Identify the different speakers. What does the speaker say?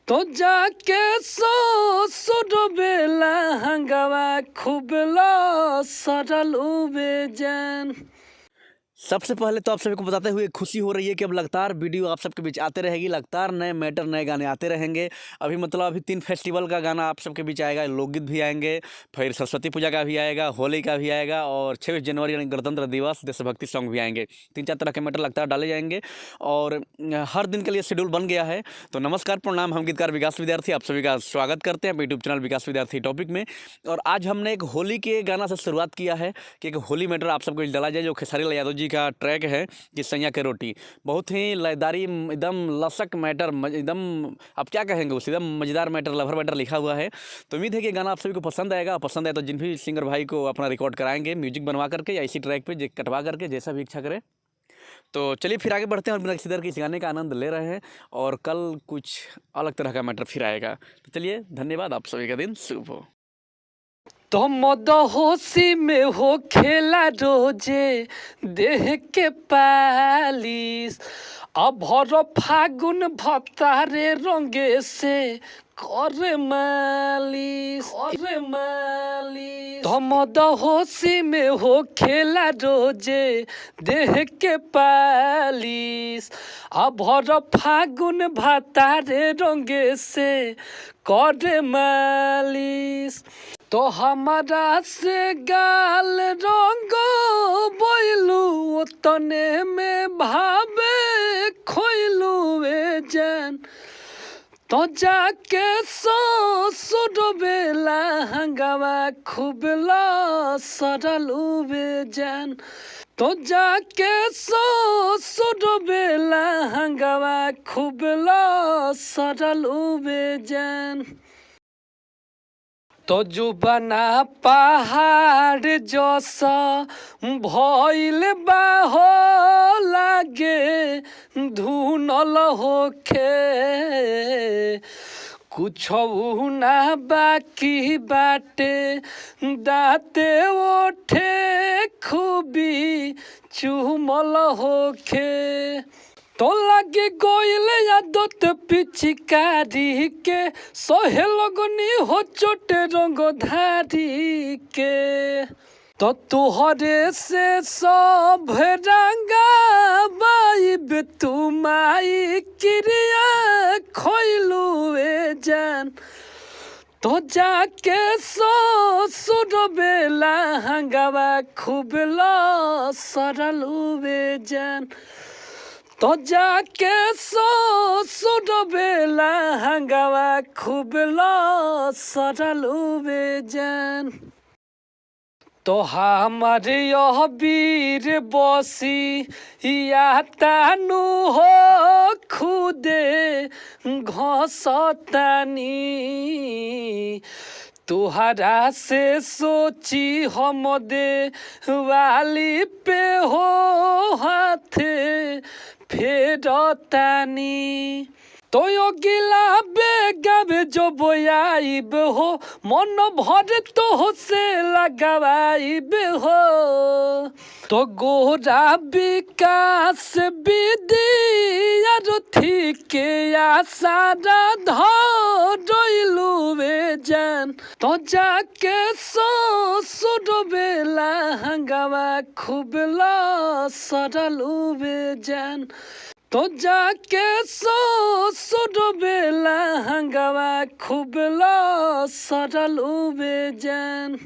Speaker 1: तो जाके ससुर बेला हंगामा खूब सरल उबे जान।
Speaker 2: सबसे पहले तो आप सभी को बताते हुए खुशी हो रही है कि अब लगातार वीडियो आप सबके बीच आते रहेगी, लगातार नए मैटर नए गाने आते रहेंगे। अभी 3 फेस्टिवल का गाना आप सबके बीच आएगा, लोकगीत भी आएंगे, फिर सरस्वती पूजा का भी आएगा, होली का भी आएगा और 26 जनवरी यानी गणतंत्र दिवस देशभक्ति सॉन्ग भी आएंगे। 3-4 तरह के मैटर लगातार डाले जाएंगे और हर दिन के लिए शेड्यूल बन गया है। तो नमस्कार, प्रणाम, हम गीतकार विकास विद्यार्थी आप सभी का स्वागत करते हैं यूट्यूब चैनल विकास विद्यार्थी टॉपिक में। और आज हमने एक होली के गाना से शुरुआत किया है कि एक होली मैटर आप सबको डाला जाए, जो खेसारी लाल यादव जी का ट्रैक है कि सैया के रोटी। बहुत ही लयदारी, एकदम लसक मैटर, एकदम आप क्या कहेंगे उस एकदम मज़ेदार मैटर, लवर मैटर लिखा हुआ है। तो उम्मीद है कि गाना आप सभी को पसंद आएगा। पसंद आए तो जिन भी सिंगर भाई को अपना रिकॉर्ड कराएंगे म्यूजिक बनवा करके या इसी ट्रैक पे कटवा करके, जैसा भी इच्छा करे। तो चलिए फिर आगे बढ़ते हैं और बिना किसी तरह के इस गाने का आनंद ले रहे हैं और कल कुछ अलग तरह का मैटर फिर आएगा। तो चलिए, धन्यवाद, आप सभी का दिन शुभ हो।
Speaker 1: तो मदहोशी में हो खेला रोजे देह के पालिस, अभर फागुन भतारे रंगे से करे मालिश। तो मदहोशी में हो खेला रोजे देह के पालिस, अभर फागुन भतारे रंगे से करे मालिश। तो हमारा से गाल रंग बोलू तने में भावे खोलू वे जान। तो जाके ससुर बेला हंगामा खूब सरल उबे जान। तो जाके ससुर बेला हंगामा खूब सरल उबे जान। तो जुबाना पहाड़ जैसा भइल बा हो लागे धुनल होखे, कुछ ना बाकी बाटे दाते ओठे खूबी चुमल होखे। तो लगे गोइल आदत पिचकारी के सोहे लगनी हो चोटे रंग धारी के। तो तुहरे से सब रंगा बाइब तुमाई क्रिया खोलू ए जान। तो जाके ससुर बेला हंगामा खूब सरल उबे जान। तो जाके ससुर बेला हंगामा खूब सरल उबे जान। तो हमारे यह वीर बसी या तानू हो खुदे घसतानी, तुहरा से सोची हम दे वाली पे हो हाथे फेरतानी। तो यो गिला बेगाबे जो बोयाइब हो मन भर तो से लगावाइब हो। तो गोरा विकास विदिया रथी के आसारा धरलू वे जान। तो जाके ससुर बेला हंगामा खूब सरल उबे जान। तो जाके ससुर बेला हंगामा खूब सरल उबे जान।